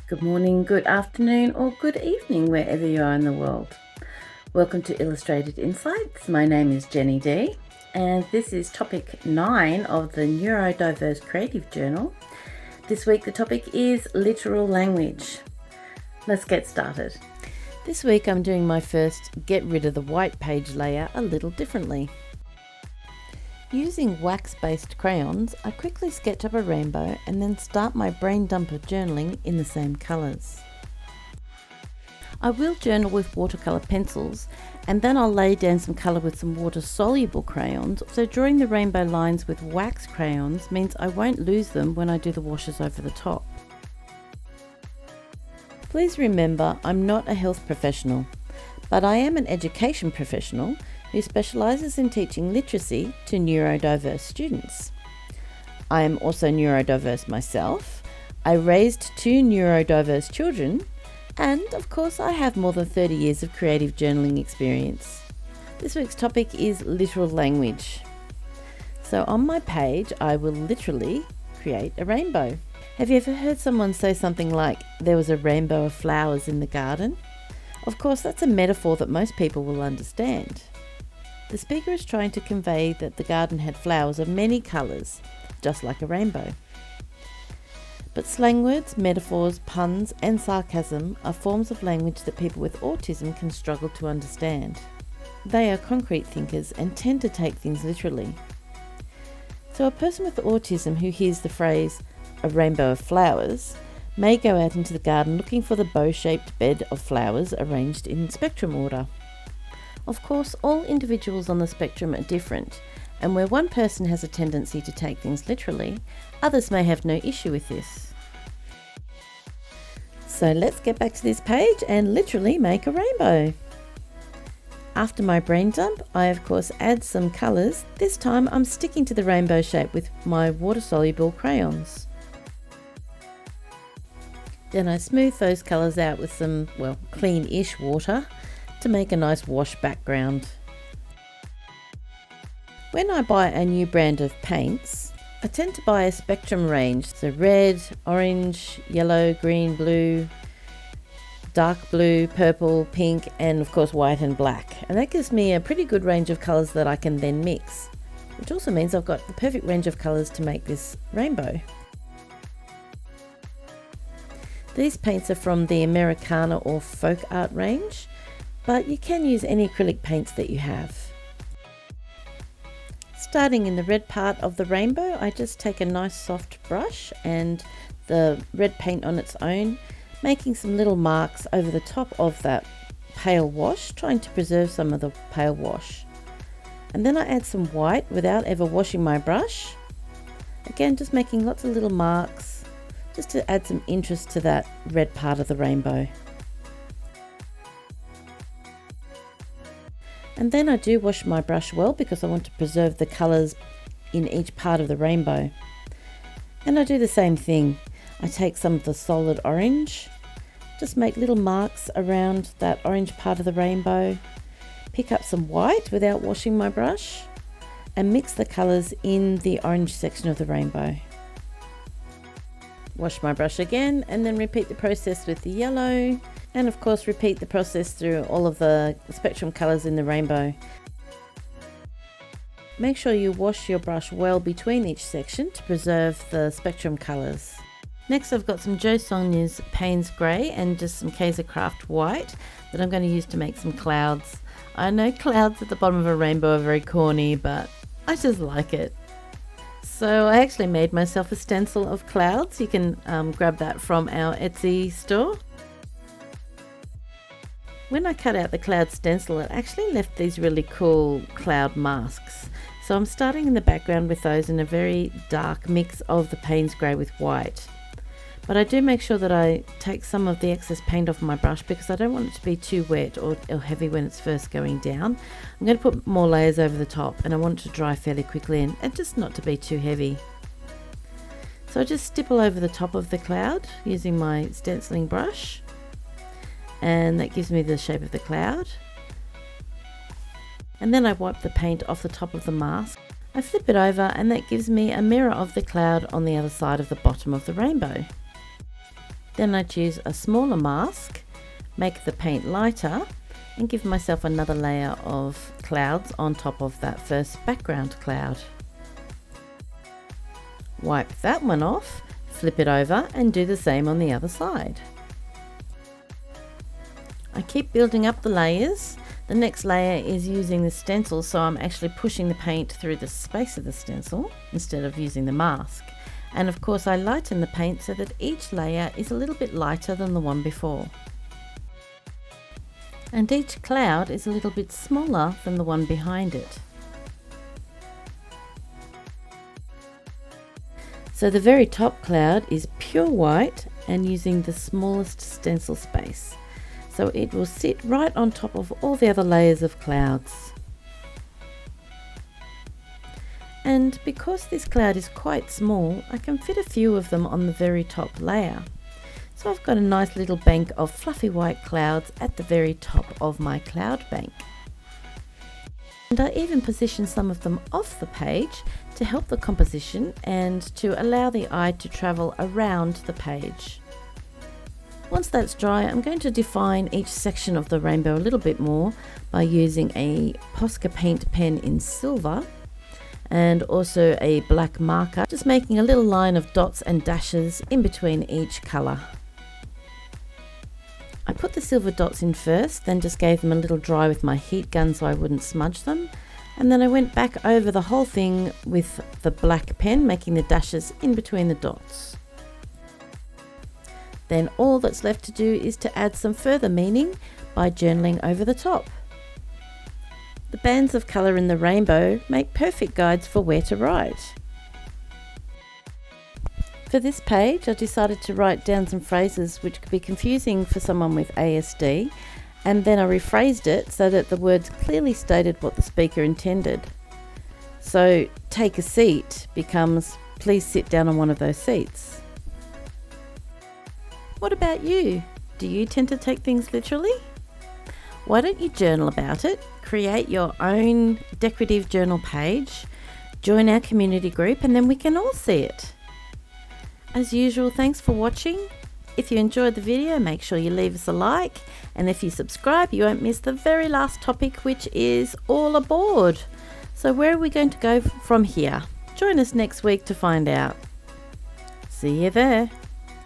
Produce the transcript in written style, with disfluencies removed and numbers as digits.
Good morning, good afternoon, or good evening, wherever you are in the world. Welcome to Illustrated Insights. My name is Jenny D, and this is topic 9 of the Neurodiverse Creative Journal. This week the topic is literal language. Let's get started. This week I'm doing my first get rid of the white page layer a little differently. Using wax-based crayons, I quickly sketch up a rainbow and then start my brain dump of journaling in the same colours. I will journal with watercolour pencils, and then I'll lay down some colour with some water-soluble crayons, so drawing the rainbow lines with wax crayons means I won't lose them when I do the washes over the top. Please remember, I'm not a health professional, but I am an education professional who specialises in teaching literacy to neurodiverse students. I am also neurodiverse myself. I raised 2 neurodiverse children, and of course I have more than 30 years of creative journaling experience. This week's topic is literal language. So on my page I will literally create a rainbow. Have you ever heard someone say something like, "There was a rainbow of flowers in the garden"? Of course that's a metaphor that most people will understand. The speaker is trying to convey that the garden had flowers of many colours, just like a rainbow. But slang words, metaphors, puns and sarcasm are forms of language that people with autism can struggle to understand. They are concrete thinkers and tend to take things literally. So a person with autism who hears the phrase, "a rainbow of flowers," may go out into the garden looking for the bow-shaped bed of flowers arranged in spectrum order. Of course, all individuals on the spectrum are different, and where one person has a tendency to take things literally, others may have no issue with this. So let's get back to this page and literally make a rainbow. After my brain dump, I of course add some colours. This time I'm sticking to the rainbow shape with my water-soluble crayons. Then I smooth those colours out with some, clean-ish water to make a nice wash background. When I buy a new brand of paints, I tend to buy a spectrum range, so red, orange, yellow, green, blue, dark blue, purple, pink, and of course white and black. And that gives me a pretty good range of colours that I can then mix, which also means I've got the perfect range of colours to make this rainbow. These paints are from the Americana or folkart range, but you can use any acrylic paints that you have. Starting in the red part of the rainbow, I just take a nice soft brush and the red paint on its own, making some little marks over the top of that pale wash, trying to preserve some of the pale wash. And then I add some white without ever washing my brush. Again, just making lots of little marks, just to add some interest to that red part of the rainbow. And then I do wash my brush well because I want to preserve the colours in each part of the rainbow. And I do the same thing. I take some of the solid orange, just make little marks around that orange part of the rainbow, pick up some white without washing my brush, and mix the colours in the orange section of the rainbow. Wash my brush again and then repeat the process with the yellow. And of course repeat the process through all of the spectrum colours in the rainbow. Make sure you wash your brush well between each section to preserve the spectrum colours. Next I've got some Sonya's Paynes grey and just some kaisercraft white that I'm going to use to make some clouds. I know clouds at the bottom of a rainbow are very corny, but I just like it. So I actually made myself a stencil of clouds. You can grab that from our Etsy store. When I cut out the cloud stencil, it actually left these really cool cloud masks. So I'm starting in the background with those in a very dark mix of the Paynes grey with white. But I do make sure that I take some of the excess paint off my brush because I don't want it to be too wet or heavy when it's first going down. I'm going to put more layers over the top and I want it to dry fairly quickly and just not to be too heavy. So I just stipple over the top of the cloud using my stenciling brush. And that gives me the shape of the cloud. And then I wipe the paint off the top of the mask. I flip it over and that gives me a mirror of the cloud on the other side of the bottom of the rainbow. Then I choose a smaller mask, make the paint lighter, and give myself another layer of clouds on top of that first background cloud. Wipe that one off, flip it over, and do the same on the other side. I keep building up the layers. The next layer is using the stencil, so I'm actually pushing the paint through the space of the stencil instead of using the mask. And of course I lighten the paint so that each layer is a little bit lighter than the one before. And each cloud is a little bit smaller than the one behind it. So the very top cloud is pure white and using the smallest stencil space. So it will sit right on top of all the other layers of clouds. And because this cloud is quite small, I can fit a few of them on the very top layer. So I've got a nice little bank of fluffy white clouds at the very top of my cloud bank. And I even position some of them off the page to help the composition and to allow the eye to travel around the page. Once that's dry, I'm going to define each section of the rainbow a little bit more by using a Posca paint pen in silver and also a black marker, just making a little line of dots and dashes in between each colour. I put the silver dots in first, then just gave them a little dry with my heat gun so I wouldn't smudge them, and then I went back over the whole thing with the black pen, making the dashes in between the dots. Then all that's left to do is to add some further meaning by journaling over the top. The bands of colour in the rainbow make perfect guides for where to write. For this page, I decided to write down some phrases which could be confusing for someone with ASD, and then I rephrased it so that the words clearly stated what the speaker intended. So, take a seat becomes, please sit down on one of those seats. What about you? Do you tend to take things literally? Why don't you journal about it, create your own decorative journal page, join our community group, and then we can all see it. As usual, thanks for watching. If you enjoyed the video, make sure you leave us a like, and if you subscribe, you won't miss the very last topic, which is all aboard. So where are we going to go from here? Join us next week to find out. See you there.